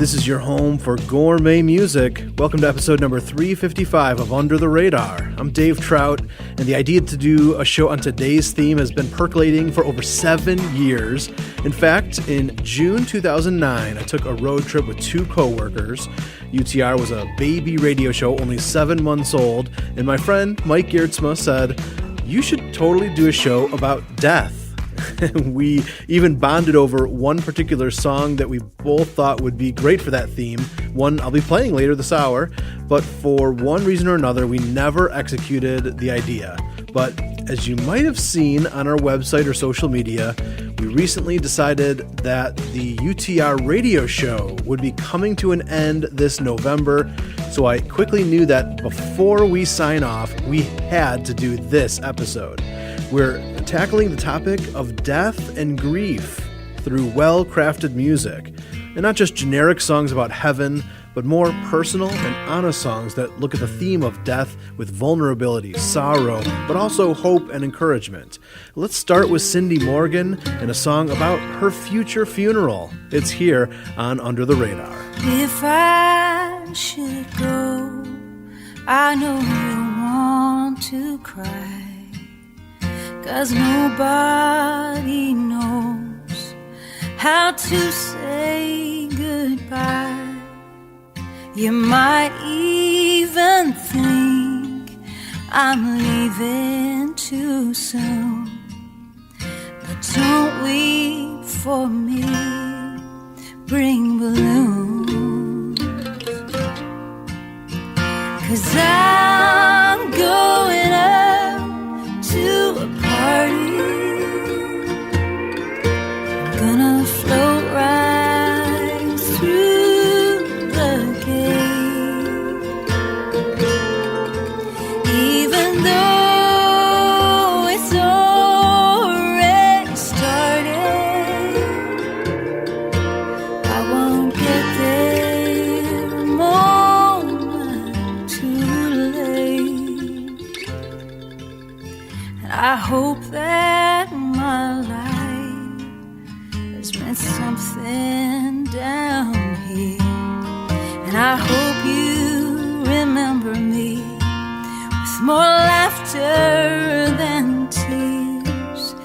This is your home for gourmet music. Welcome to episode number 355 of Under the Radar. I'm Dave Trout, and the idea to do a show on today's theme has been percolating for over 7 years. In fact, in June 2009, I took a road trip with two coworkers. UTR was a baby radio show, only 7 months old, and my friend Mike Geertsma said, "You should totally do a show about death." We even bonded over one particular song that we both thought would be great for that theme, one I'll be playing later this hour, but for one reason or another, we never executed the idea. But as you might have seen on our website or social media, we recently decided that the UTR radio show would be coming to an end this November, so I quickly knew that before we sign off, we had to do this episode. We're tackling the topic of death and grief through well-crafted music, and not just generic songs about heaven, but more personal and honest songs that look at the theme of death with vulnerability, sorrow, but also hope and encouragement. Let's start with Cindy Morgan and a song about her future funeral. It's here on Under the Radar. If I should go, I know you want to cry, 'cause nobody knows how to say goodbye. You might even think I'm leaving too soon, but don't weep for me, bring balloons, 'cause I'm going up to a party. I'm gonna float right through the gate, even though it's already started. I won't get there a moment too late. I hope that my life has meant something down here, and I hope you remember me with more laughter than tears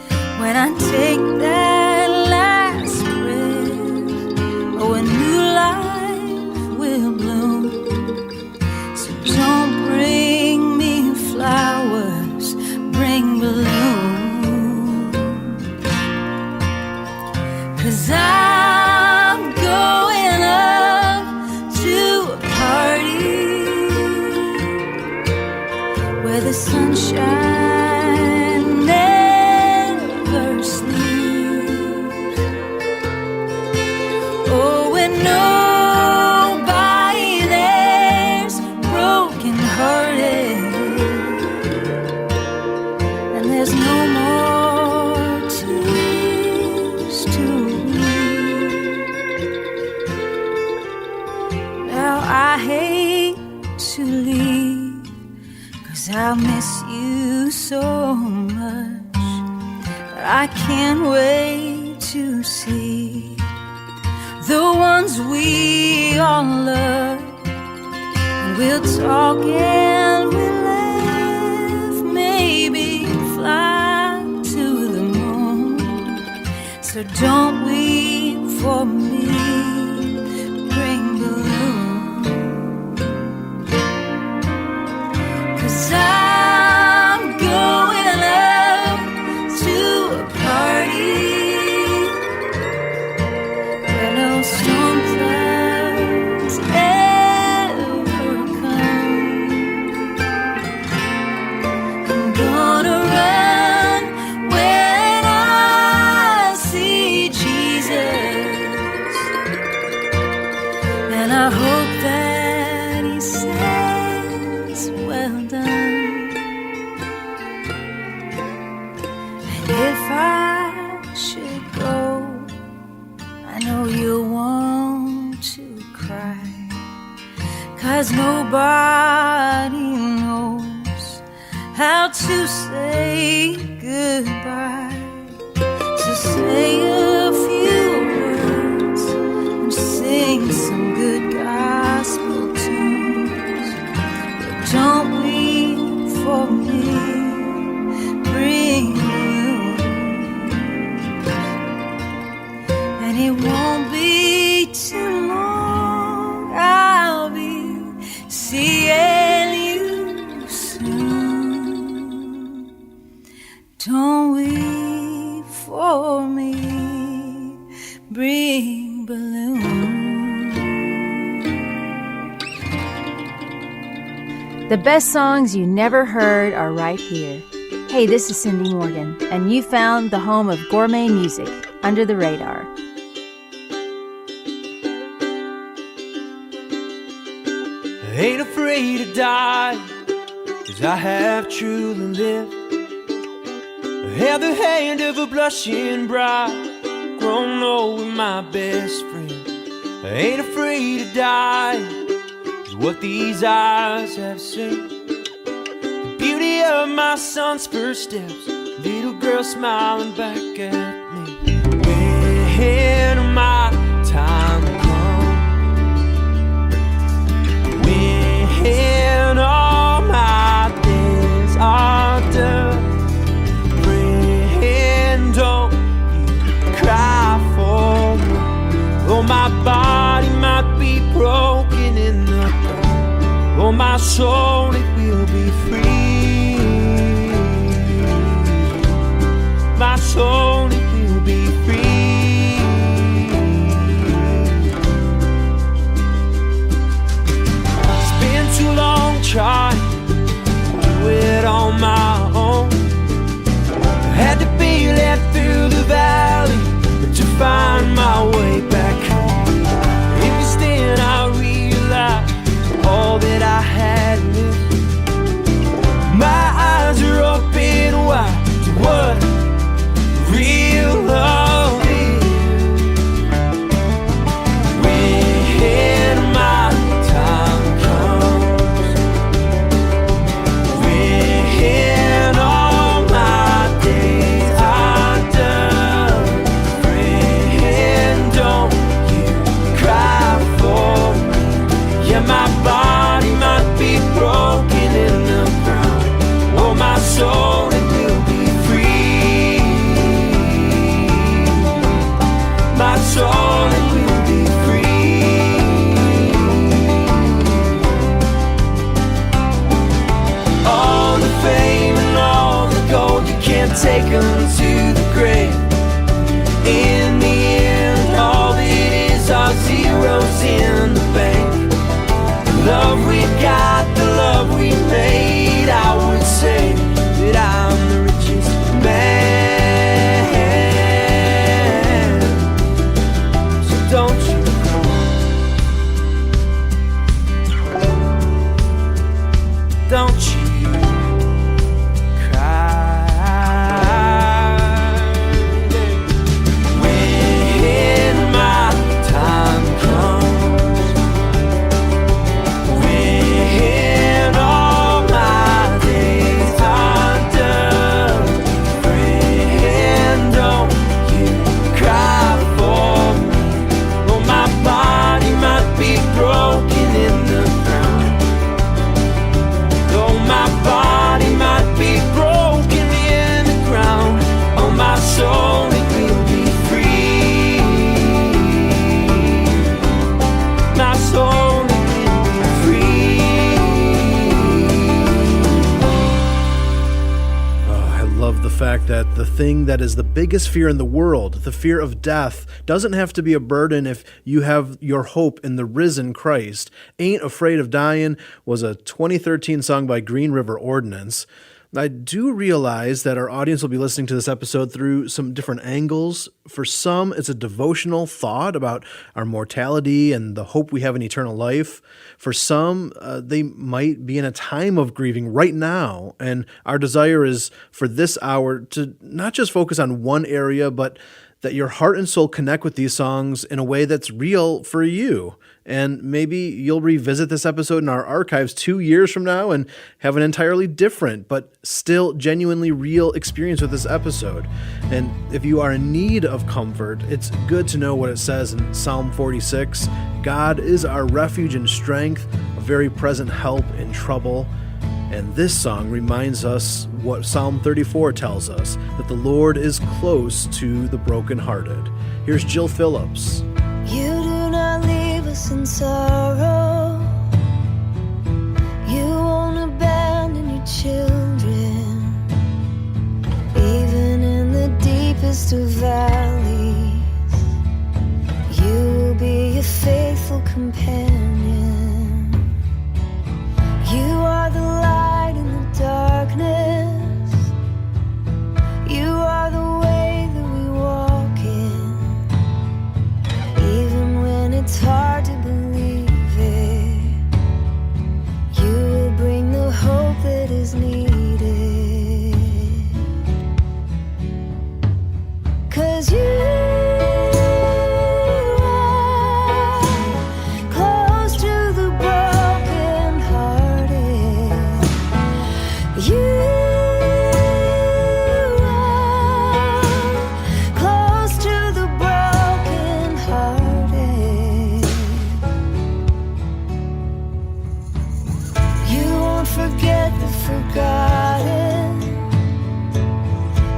when I take that last breath. Oh, a new life will bloom, so don't bring me flowers, bring balloons, 'cause I'm going up to a party where the sunshine never sleeps. Oh, and nobody there's broken hearted, there's no more tears to weep. Now I hate to leave, 'cause I'll miss you so much, but I can't wait to see the ones we all love, and we'll talk and we'll laugh, maybe fly to the moon. So don't weep for me, bring balloons, 'cause I'm going up to a party where no storm clouds ever come. I'm gonna run when I see Jesus, and I hope that he says, well done. And if I should go, I know you'll want to cry, 'cause nobody knows how to say goodbye. So say a few words and sing some it won't be too long. I'll be seeing you soon. Don't weep for me, bring balloons. The best songs you never heard are right here. Hey, this is Cindy Morgan, and you found the home of gourmet music, Under the Radar. I ain't afraid to die, 'cause I have truly lived. I have the hand of a blushing bride, grown old with my best friend. I ain't afraid to die, 'cause what these eyes have seen. The beauty of my son's first steps, little girl smiling back at me. When my time comes, when all my days are done, friend, don't you cry for me. Oh, my body might be broken in the ground. Oh, my soul, it will be free. My soul, it will be free. It's been too long trying to do it on my own. I had to be led through the valley to find my way back home. In this then I realized all that I had missed. My eyes are open wide to what real love is. When my time comes, when all my days are done, friend, don't you cry for me. Yeah, my body might be broken in the ground. Oh, my soul, it will be free. My soul, it will be free. All the fame and all the gold, you can't take them to the grave. In the end, all it is are zeros in the bank. The love we got, the love we made, I would say that I'm the richest man. So don't you cry, don't you cry. When my time comes, when all my days are done, friend, don't you cry for me. Oh, my body might be broken in the ground. Oh, my body might be broken in the ground. Oh, my soul, it will be free. My soul, it will be free. Oh, I love the fact that the thing that is the biggest fear in the world, the fear of death, doesn't have to be a burden if you have your hope in the risen Christ. Ain't Afraid of Dying was a 2013 song by Green River Ordinance. I do realize that our audience will be listening to this episode through some different angles. For some, it's a devotional thought about our mortality and the hope we have in eternal life. For some, they might be in a time of grieving right now. And our desire is for this hour to not just focus on one area, but that your heart and soul connect with these songs in a way that's real for you. And maybe you'll revisit this episode in our archives 2 years from now and have an entirely different, but still genuinely real experience with this episode. And if you are in need of comfort, it's good to know what it says in Psalm 46. God is our refuge and strength, a very present help in trouble. And this song reminds us what Psalm 34 tells us, that the Lord is close to the brokenhearted. Here's Jill Phillips. You do not leave us in sorrow. You won't abandon your children. Even in the deepest of valleys, you will be a faithful companion. You are the light in the darkness. You are the way that we walk in. Even when it's hard to believe it, you will bring the hope that is needed. 'Cause you forgotten.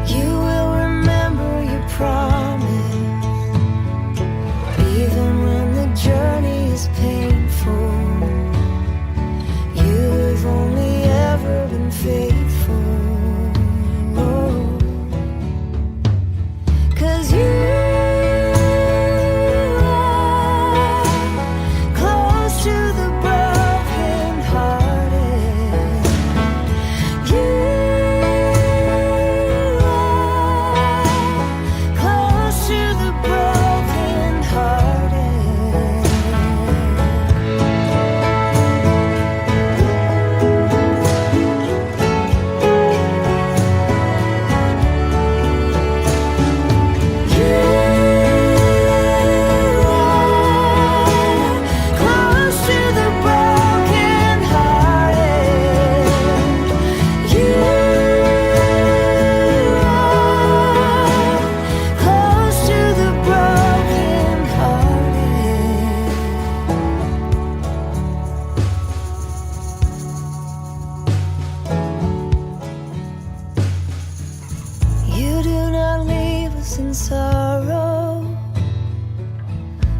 You will remember your promise. Even when the journey is painful, you have only ever been faithful. 'Cause you in sorrow,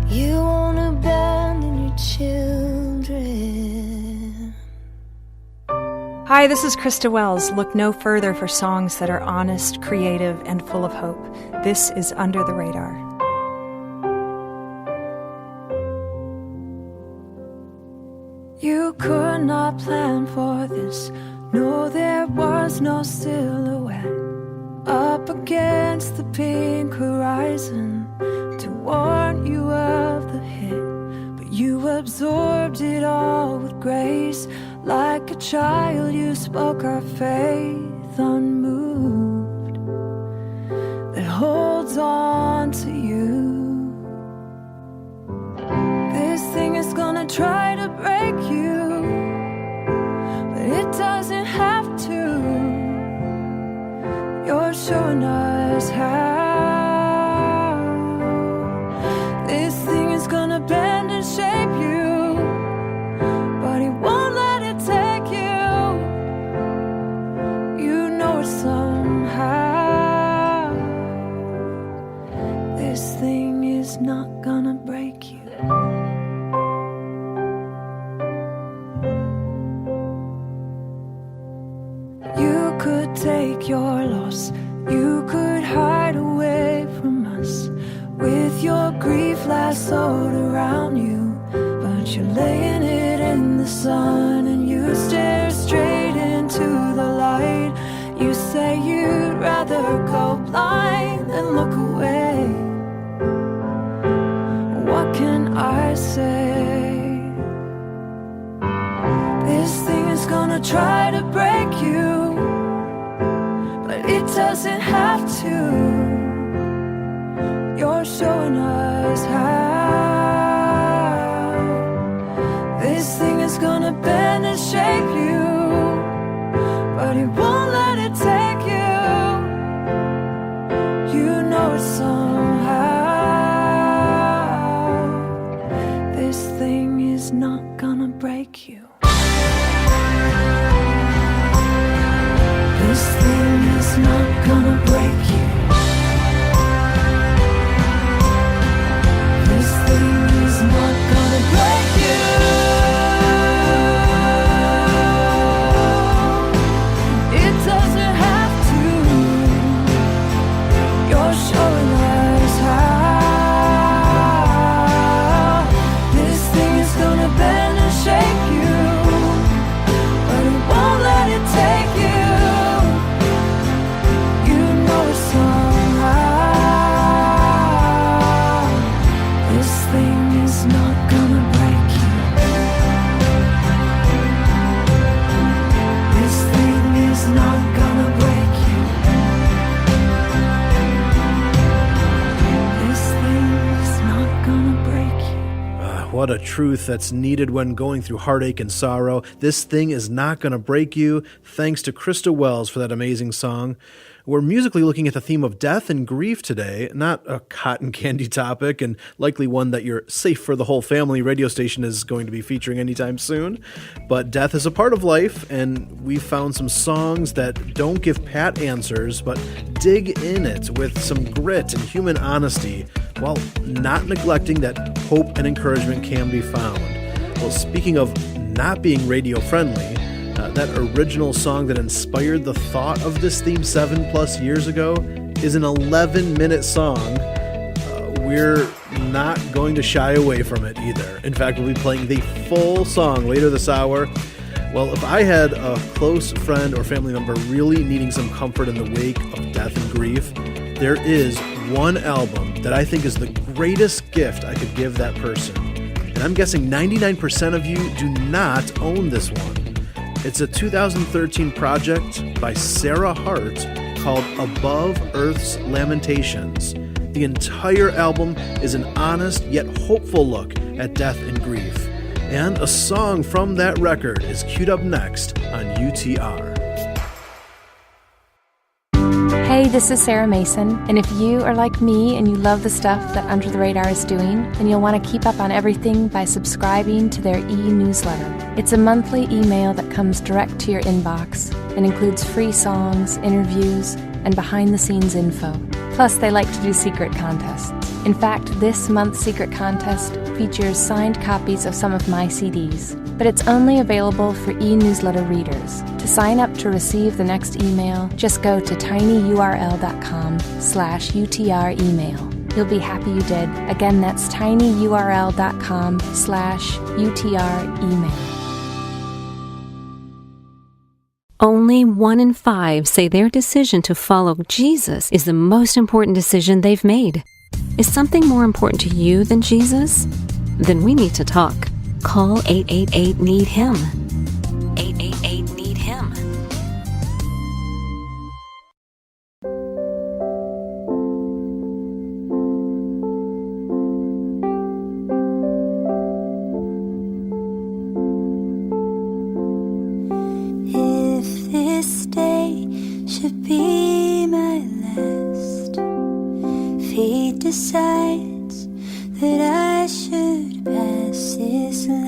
you won't abandon your children. Hi, this is Krista Wells. Look no further for songs that are honest, creative, and full of hope. This is Under the Radar. You could not plan for this. No, there was no silhouette up against the pink horizon to warn you of the hit. But you absorbed it all with grace. Like a child you spoke our faith unmoved, that holds on to you. This thing is gonna try to break you, but it doesn't have to. You're showing us how. This thing is gonna bend and shape you, but it won't let it take you. You know it somehow. This thing is not gonna break you. You could take your loss, you could hide away from us with your grief lassoed around you, but you're laying it in the sun and you stare straight into the light. You say you'd rather go blind than look away. What can I say? This thing is gonna try to break you, but it doesn't have to. You're showing us how. This thing is gonna bend and shape you, but it won't let it take you. You know it somehow. This thing is not gonna break you. This thing is not gonna break you. what a truth that's needed when going through heartache and sorrow. This thing is not going to break you. Thanks to Krista Wells for that amazing song. We're musically looking at the theme of death and grief today, not a cotton candy topic, and likely one that your Safe for the Whole Family radio station is going to be featuring anytime soon. But death is a part of life, and we found some songs that don't give pat answers, but dig in it with some grit and human honesty, while not neglecting that hope and encouragement can be found. Well, speaking of not being radio friendly, that original song that inspired the thought of this theme 7+ years ago is an 11-minute song. We're not going to shy away from it either. In fact, we'll be playing the full song later this hour. Well, if I had a close friend or family member really needing some comfort in the wake of death and grief, there is one album that I think is the greatest gift I could give that person. And I'm guessing 99% of you do not own this one. It's a 2013 project by Sarah Hart called Above Earth's Lamentations. The entire album is an honest yet hopeful look at death and grief. And a song from that record is queued up next on UTR. Hey, this is Sarah Mason, and if you are like me and you love the stuff that Under the Radar is doing, then you'll want to keep up on everything by subscribing to their e-newsletter. It's a monthly email that comes direct to your inbox and includes free songs, interviews, and behind-the-scenes info. Plus, they like to do secret contests. In fact, this month's secret contest features signed copies of some of my CDs, but it's only available for e-newsletter readers. To sign up to receive the next email, just go to tinyurl.com/UTR email. You'll be happy you did. Again, that's tinyurl.com/UTR email. Only 1 in 5 say their decision to follow Jesus is the most important decision they've made. Is something more important to you than Jesus? Then we need to talk. Call 888-NEED-HIM. 888-NEED-HIM. If this day should be my last, fate decides that I should pass this life.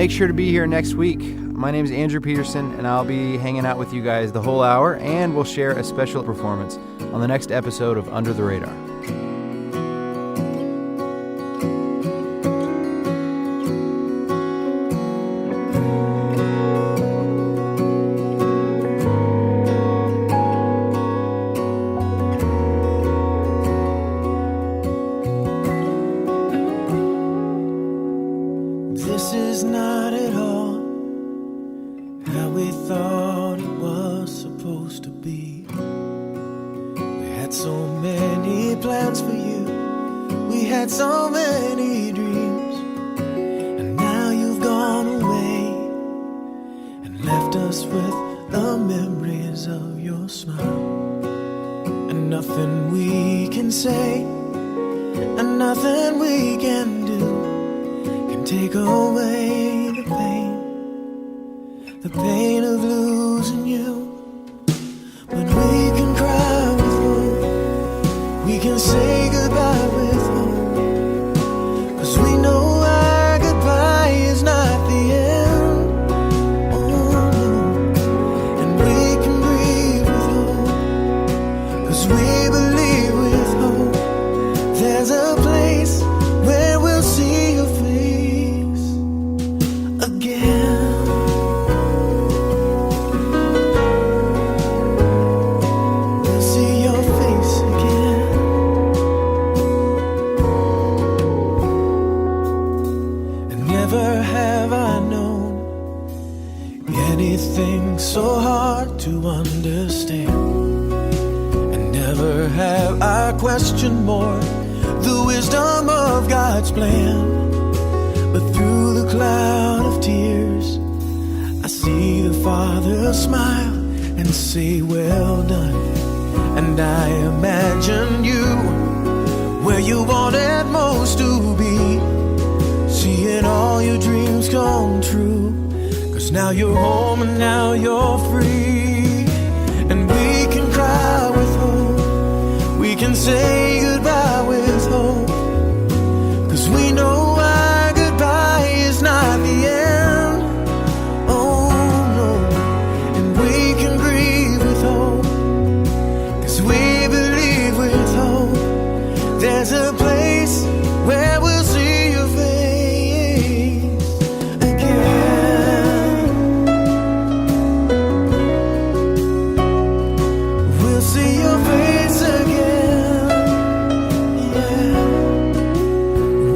make sure to be here next week. My name is Andrew Peterson, and I'll be hanging out with you guys the whole hour, and we'll share a special performance on the next episode of Under the Radar. This is not at all how we thought it was supposed to be. We had so many plans for you, we had so many dreams, and now you've gone away and left us with the memories of your smile. And nothing we can say and nothing we can do can take away the pain of losing you. But we can cry with hope, we can say goodbye with hope, 'cause we know our goodbye is not the end. Oh no. And we can breathe with hope, 'cause we believe with hope there's a place where we'll see your face again. We'll see your face again. And never have I known anything so hard to understand. And never have I questioned more the wisdom of God's plan. But through the cloud of tears, I see the Father smile and say, well done. And I imagine you where you wanted most to be, seeing all your dreams come true. 'Cause now you're home and now you're free. And we can cry with hope, we can say goodbye with hope, 'cause we know our goodbye is not the end. Oh no. And we can grieve with hope, 'cause we believe with hope there's a place where we'll see your face again. We'll see your face again. Yeah.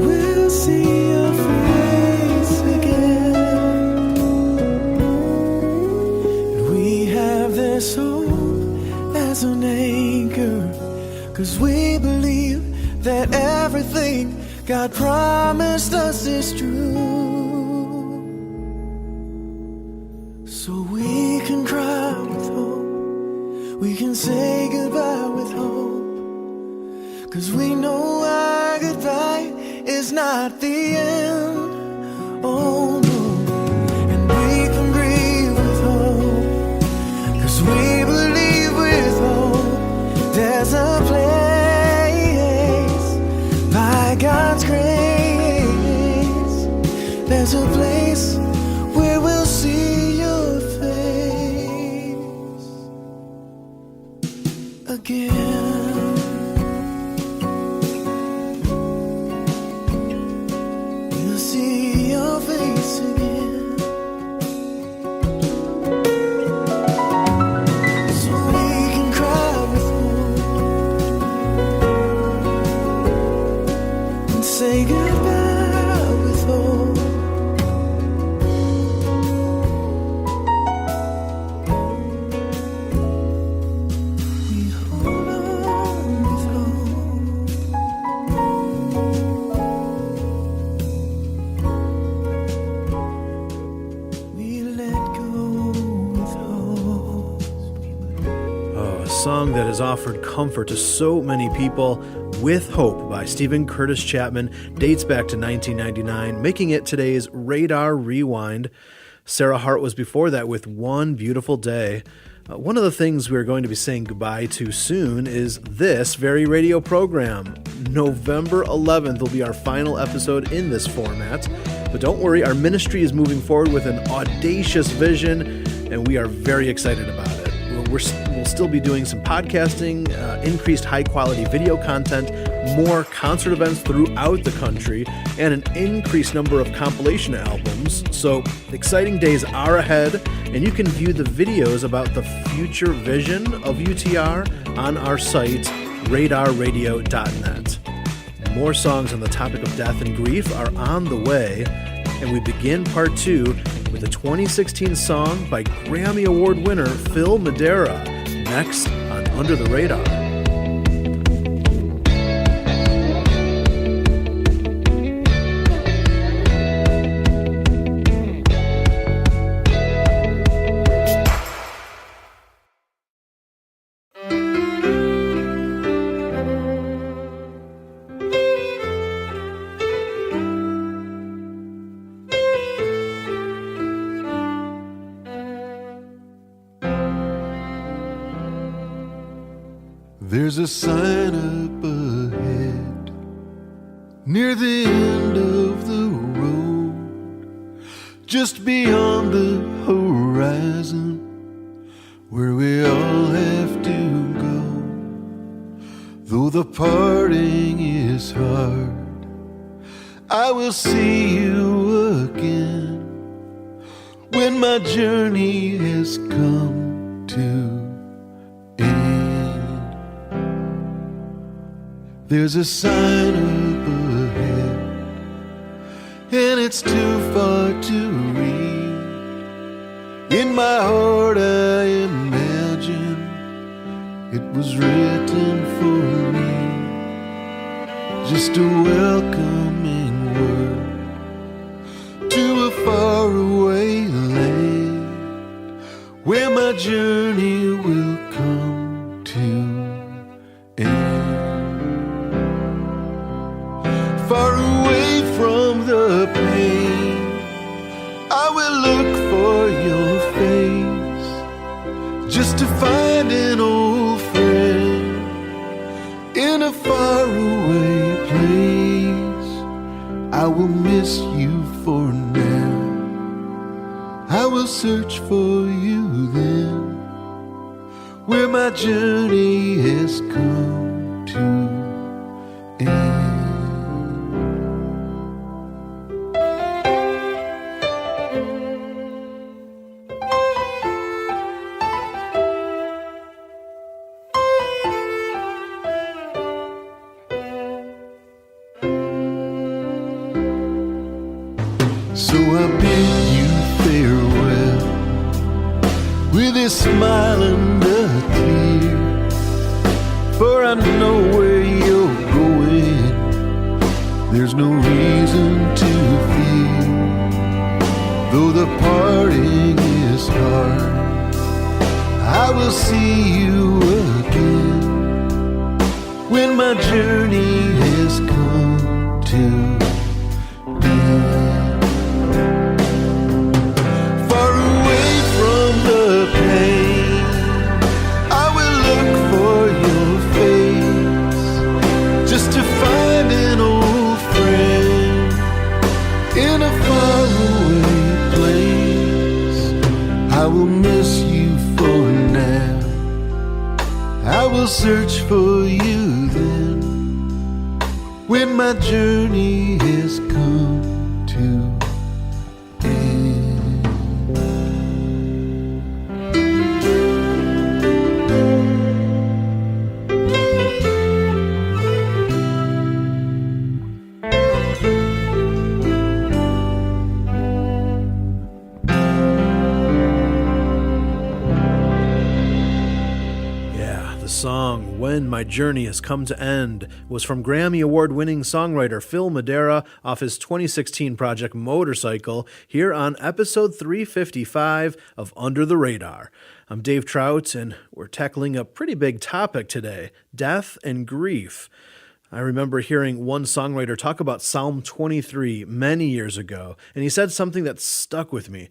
We'll see your face again. And we have this hope as an anchor, 'cause we believe that everything God promised us is true. So we can cry with hope, we can say goodbye with hope, 'cause we know our goodbye is not the end. Oh no. And we can grieve with hope, 'cause we believe with hope there's a place by God's grace. There's a place where we'll see your face again. We'll see your face again. So we can cry with hope and say goodbye with hope. We hold on with hope. We let go with hope. Oh, a song that has offered comfort to so many people. With Hope by Stephen Curtis Chapman dates back to 1999, making it today's Radar Rewind. Sarah Hart was before that with One Beautiful Day. One of the things we're going to be saying goodbye to soon is this very radio program. November 11th will be our final episode in this format. But don't worry, our ministry is moving forward with an audacious vision, and we are very excited about it. We'll still be doing some podcasting, increased high-quality video content, more concert events throughout the country, and an increased number of compilation albums. So exciting days are ahead, and you can view the videos about the future vision of UTR on our site, radarradio.net. More songs on the topic of death and grief are on the way, and we begin part 2 with a 2016 song by Grammy Award winner Phil Madera, next on Under the Radar. There's a sign up ahead near the end of the road, just beyond the horizon, where we all have to go. Though the parting is hard, I will see you again when my journey has come to end. There's a sign up ahead, and it's too far to read. In my heart I imagine it was written for me, just a welcoming word to a faraway land, where my journey will come to end. Far away from the pain, I will look for your face, just to find an old friend in a faraway place. I will miss you for now, I will search for you then, where my journey has come to end. So I bid you farewell with a smile and a tear, for I know where you're going, there's no reason to fear. Though the parting is hard, I will see you again when my journey has come to search for you then, when my journey has come to end. Song When My Journey Has Come to End was from Grammy Award-winning songwriter Phil Madera off his 2016 project Motorcycle, here on episode 355 of Under the Radar. I'm Dave Trout, and we're tackling a pretty big topic today, death and grief. I remember hearing one songwriter talk about Psalm 23 many years ago, and he said something that stuck with me.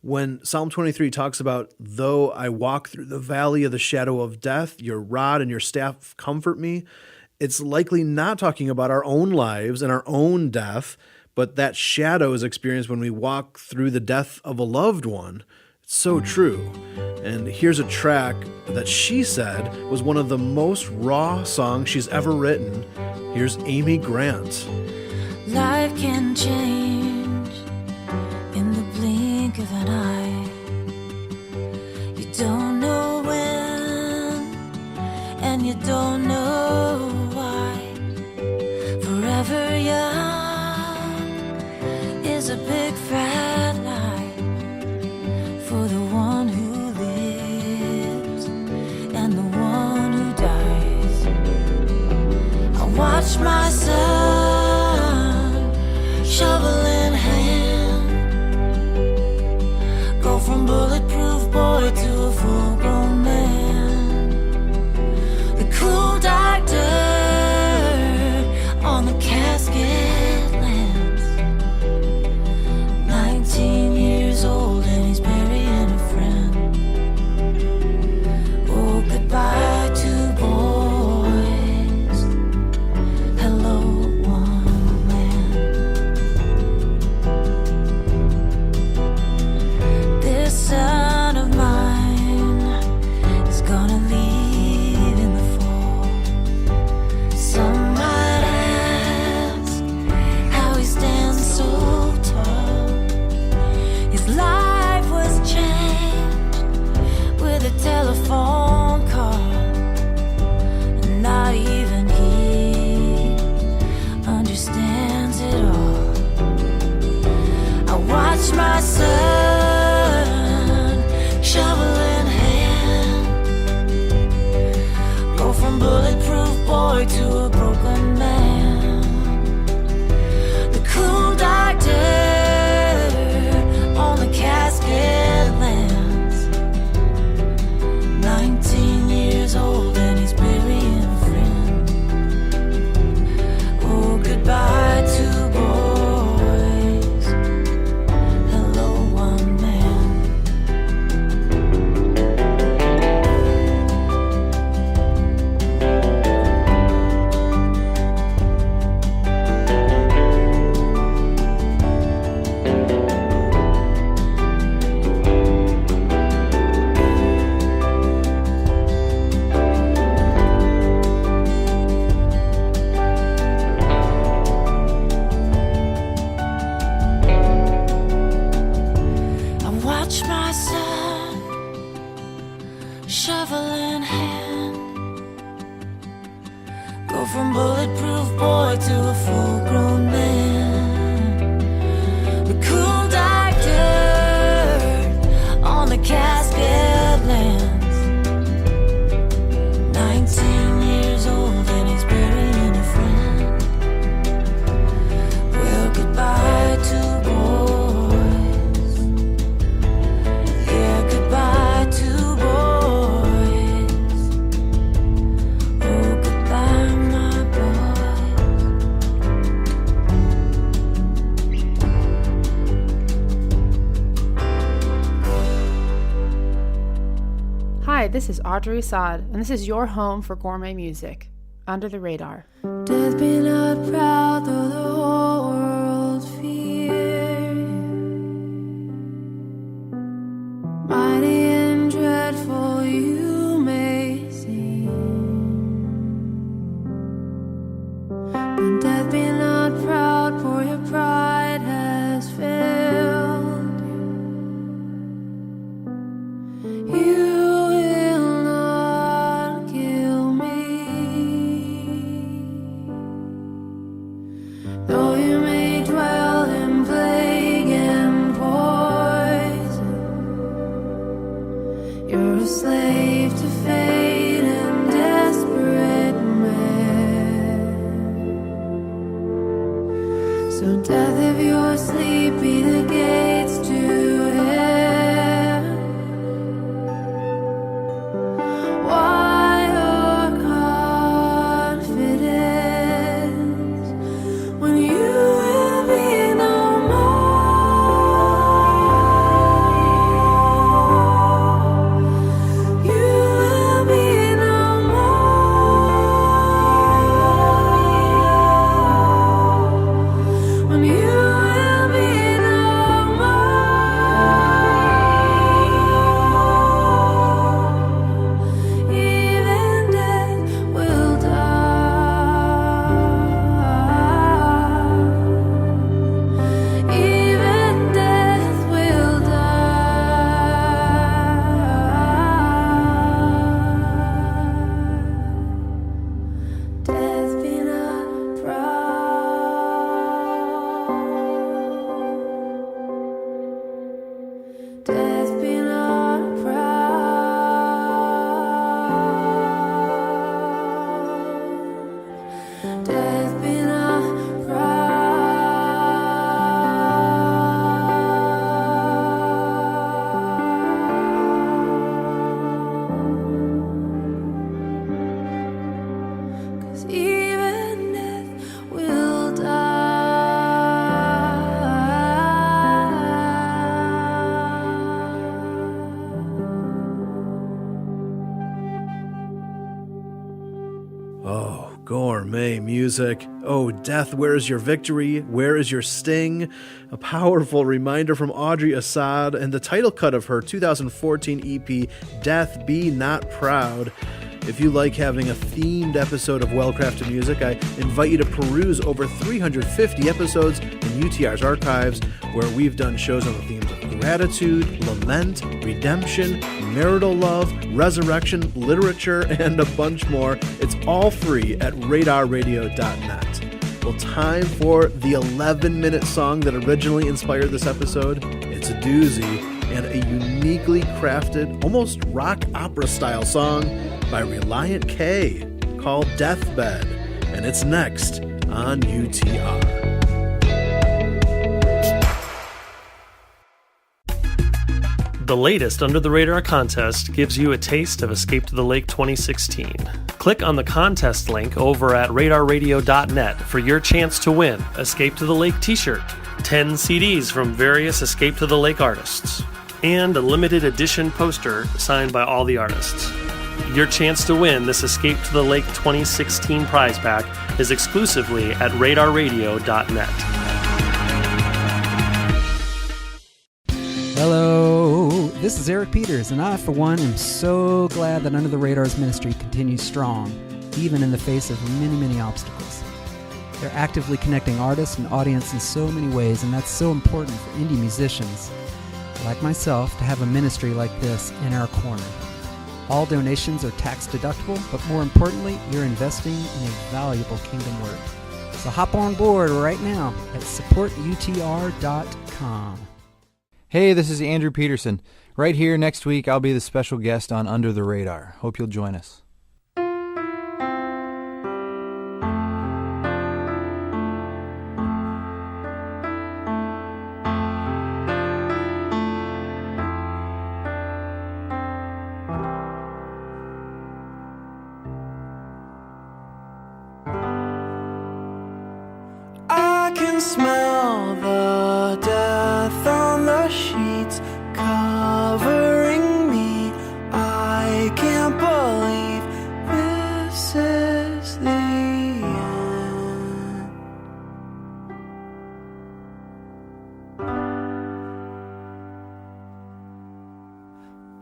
When Psalm 23 talks about, though I walk through the valley of the shadow of death, your rod and your staff comfort me, it's likely not talking about our own lives and our own death, but that shadow is experienced when we walk through the death of a loved one. It's so true. And here's a track that she said was one of the most raw songs she's ever written. Here's Amy Grant. Life can change in the blink of an eye. You don't know when, and you don't know why. Forever young is a big fat lie for the one who lives and the one who dies. I watch my son, shovel in hand, go from bulletproof boy to a full-grown man. The cool dark dirt on the casket lands. 19 years old and he's burying a friend. Oh, goodbye to boys, hello one man. This son of mine is gonna leave in the fall. Some might ask how he stands so tall. His life was changed with a telephone call, and not even he understands it all. I watch my son, shovel in hand, go from bulletproof boy to a broken man. The cool dark dirt on the casket lands. 19 years old and he's burying a friend. Oh, goodbye to boys, hello one man. I watch my son, shovel in hand, go from bulletproof boy to a full-grown man. The cool dark dirt on the casket lands. 19 years old and he's burying a friend. Well, goodbye to boys. Yeah, goodbye to boys. Oh, goodbye, my boys. Hi, this is Audrey Assad, and this is your home for gourmet music, Under the Radar. Death be not proud, though the whole world fear. Mighty and dreadful you may seem, but death be not proud, for your pride has failed you. You will not kill me, though Oh, gourmet music. Oh, death, where is your victory? Where is your sting? A powerful reminder from Audrey Assad and the title cut of her 2014 EP, Death Be Not Proud. If you like having a themed episode of well-crafted music, I invite you to peruse over 350 episodes in UTR's archives, where we've done shows on the themes of gratitude, lament, redemption, marital love, resurrection, literature, and a bunch more. It's all free at radarradio.net. Well, time for the 11-minute song that originally inspired this episode. It's a doozy and a uniquely crafted, almost rock opera-style song by Reliant K called Deathbed, and it's next on UTR. The latest Under the Radar contest gives you a taste of Escape to the Lake 2016. Click on the contest link over at radarradio.net for your chance to win Escape to the Lake t-shirt, 10 CDs from various Escape to the Lake artists, and a limited edition poster signed by all the artists. Your chance to win this Escape to the Lake 2016 prize pack is exclusively at radarradio.net. Hello, this is Eric Peters, and I, for one, am so glad that Under the Radar's ministry continues strong, even in the face of many, many obstacles. They're actively connecting artists and audience in so many ways, and that's so important for indie musicians, like myself, to have a ministry like this in our corner. All donations are tax deductible, but more importantly, you're investing in a valuable kingdom work. So hop on board right now at supportutr.com. Hey, this is Andrew Peterson. Right here next week, I'll be the special guest on Under the Radar. Hope you'll join us. I can smell the death on the sheets covering me. I can't believe this is the end.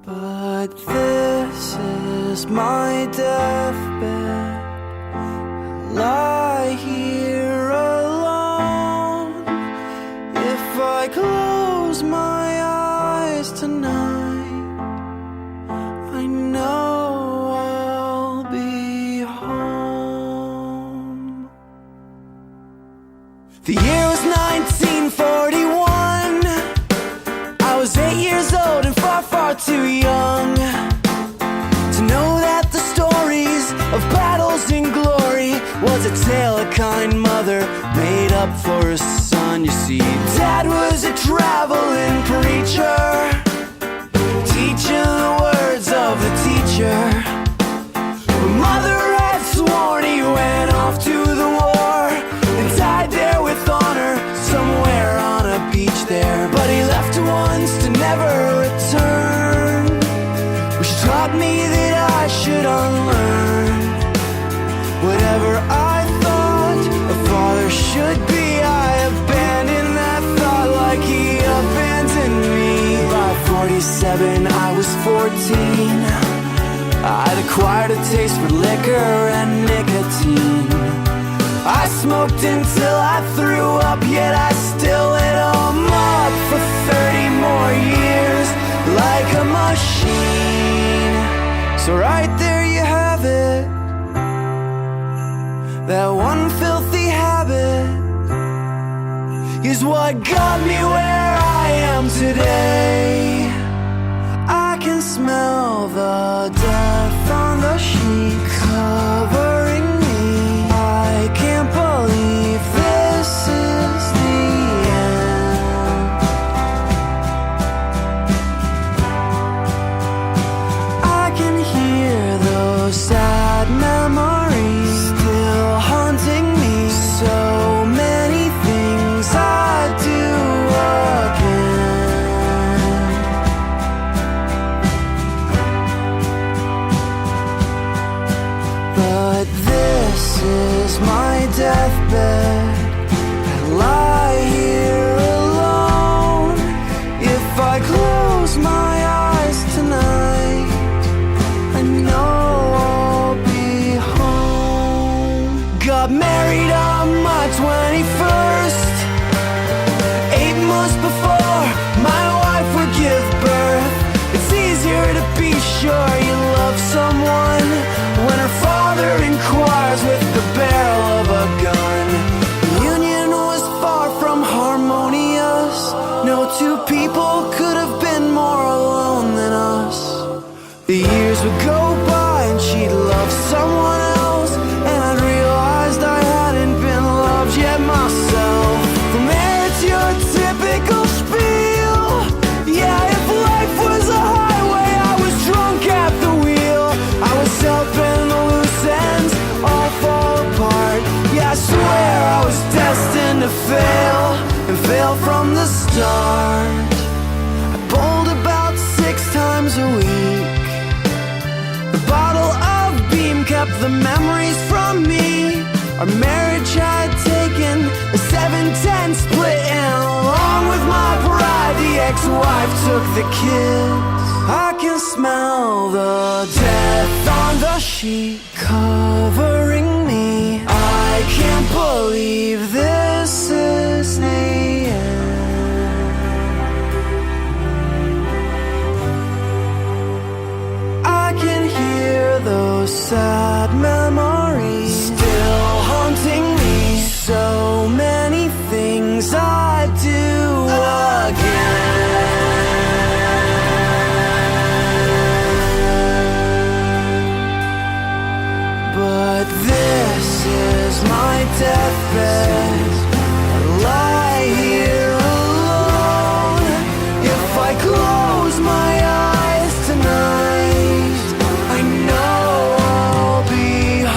But this is my deathbed. Lie here alone. If I close my eyes tonight, I know I'll be home. The year was 1941. I was 8 years old and far, far too young to know that the stories of battles and glory was a tale a kind mother made up for a son. You see, Dad was a traveling preacher, teaching the words of the teacher. Mother had sworn he went off to the war and died there with honor somewhere on a beach there. But he left once to never return, which taught me that I should unlearn whatever I thought a father should be. I abandoned that thought like he abandoned me. By 47 I was 14. I'd acquired a taste for liquor and nicotine. I smoked until I threw up, yet I still lit 'em up for 30 more years like a machine. So right there you have it, that one filthy habit is what got me where I am today. I can smell the death on the sheet covering me. I can't believe this is the end. I can hear those sad memories still haunting me. So many things I'd do again. hearing choirs with the barrel of a gun. The union was far from harmonious. No two people could have been more alone than us. The years would go by and she'd love someone else, and I'd realized I hadn't been loved yet myself. From there it's your typical spiel. Yeah, if life was a highway, I was drunk at the wheel. I was helping the loose ends all fall apart. Yeah, I swear I was destined to fail, and fail from the start. I bowled about 6 times a week. The bottle of Beam kept the memories from me. Our marriage had taken a 7-10 split, and along with my pride, the ex-wife took the kids. I can smell the death on the sheet covering me. I can't believe this is the end. I can hear those sad memories still haunting me. So many things I'd do again. But this is my deathbed. I lie here alone. If I close my eyes tonight, I know I'll be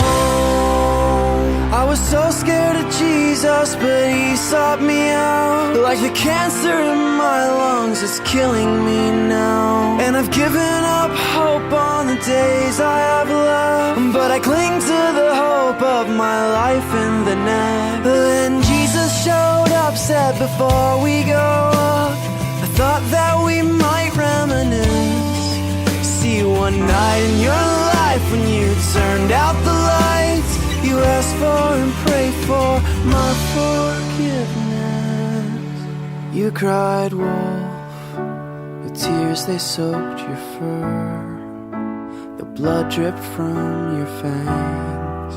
home. I was so scared of Jesus, but he sought me out. Like the cancer in my lungs is killing me now. And I've given up hope on the days I have left, but I cling to the hope of my life in the next. Then Jesus showed up, said before we go up, I thought that we might reminisce. See, one night in your life when you turned out the lights, you asked for and prayed for my forgiveness. You cried wolf, the tears they soaked your fur, the blood dripped from your fangs.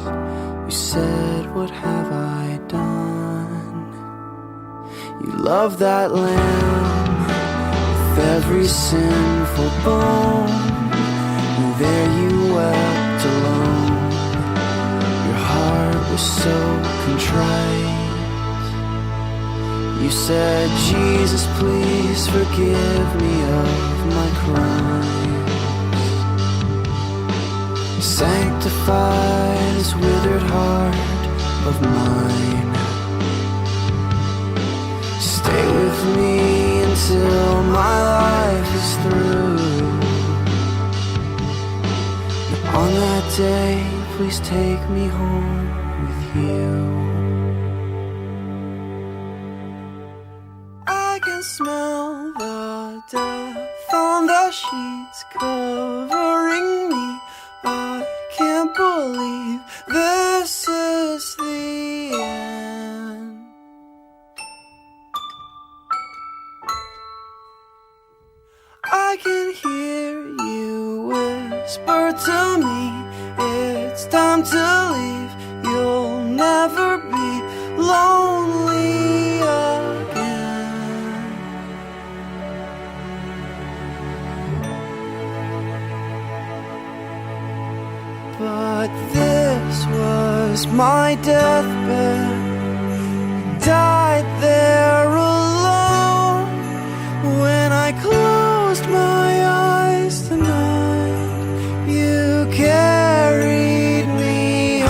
You said, what have I done? You loved that lamb with every sinful bone, and there you wept alone. Your heart was so contrite. You said, Jesus, please forgive me of my crimes. Sanctify this withered heart of mine. Stay with me until my life is through. And on that day, please take me home with you. I can smell the death on the sheets covering me. I can't believe this is the end. I can hear you whisper to me, it's time to leave. You'll never be lonely again. But this was my deathbed. Died there alone. When I closed my eyes tonight, you carried me home.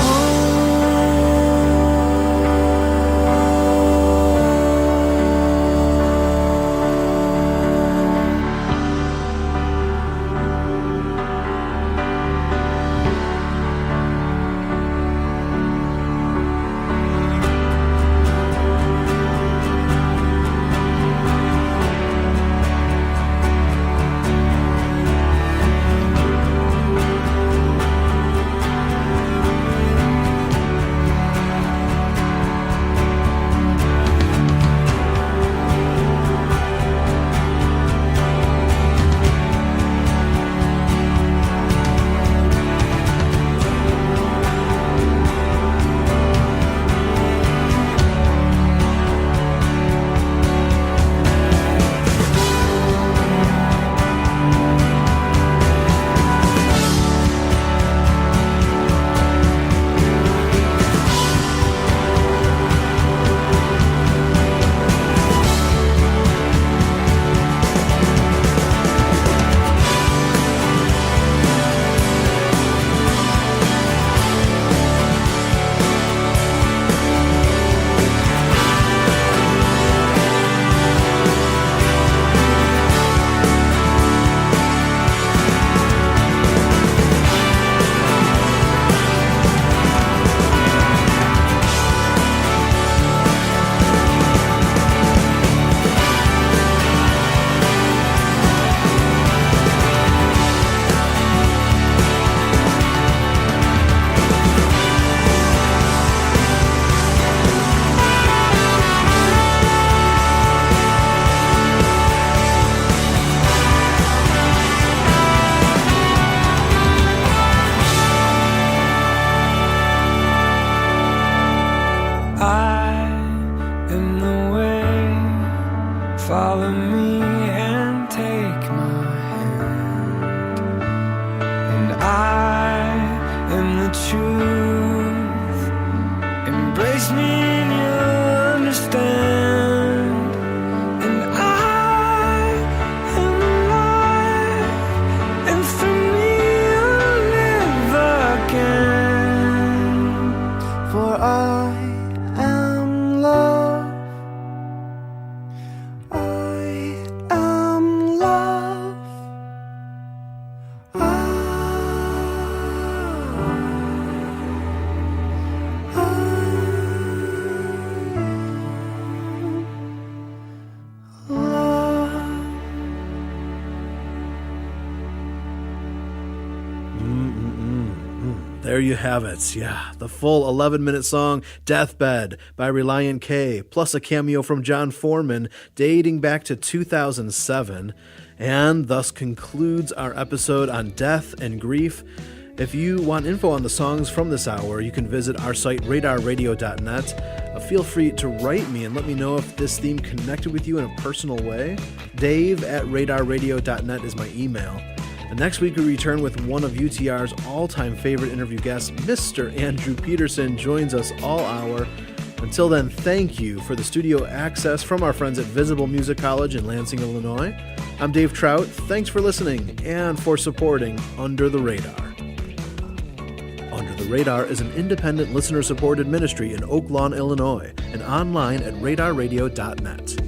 There you have it. Yeah, the full 11-minute song Deathbed by Reliant K, plus a cameo from John Foreman dating back to 2007, and thus concludes our episode on death and grief. If you want info on the songs from this hour, you can visit our site radarradio.net. Feel free to write me and let me know if this theme connected with you in a personal way. Dave@radarradio.net is my email. And next week we return with one of UTR's all-time favorite interview guests, Mr. Andrew Peterson, joins us all hour. Until then, thank you for the studio access from our friends at Visible Music College in Lansing, Illinois. I'm Dave Trout. Thanks for listening and for supporting Under the Radar. Under the Radar is an independent listener-supported ministry in Oak Lawn, Illinois, and online at radarradio.net.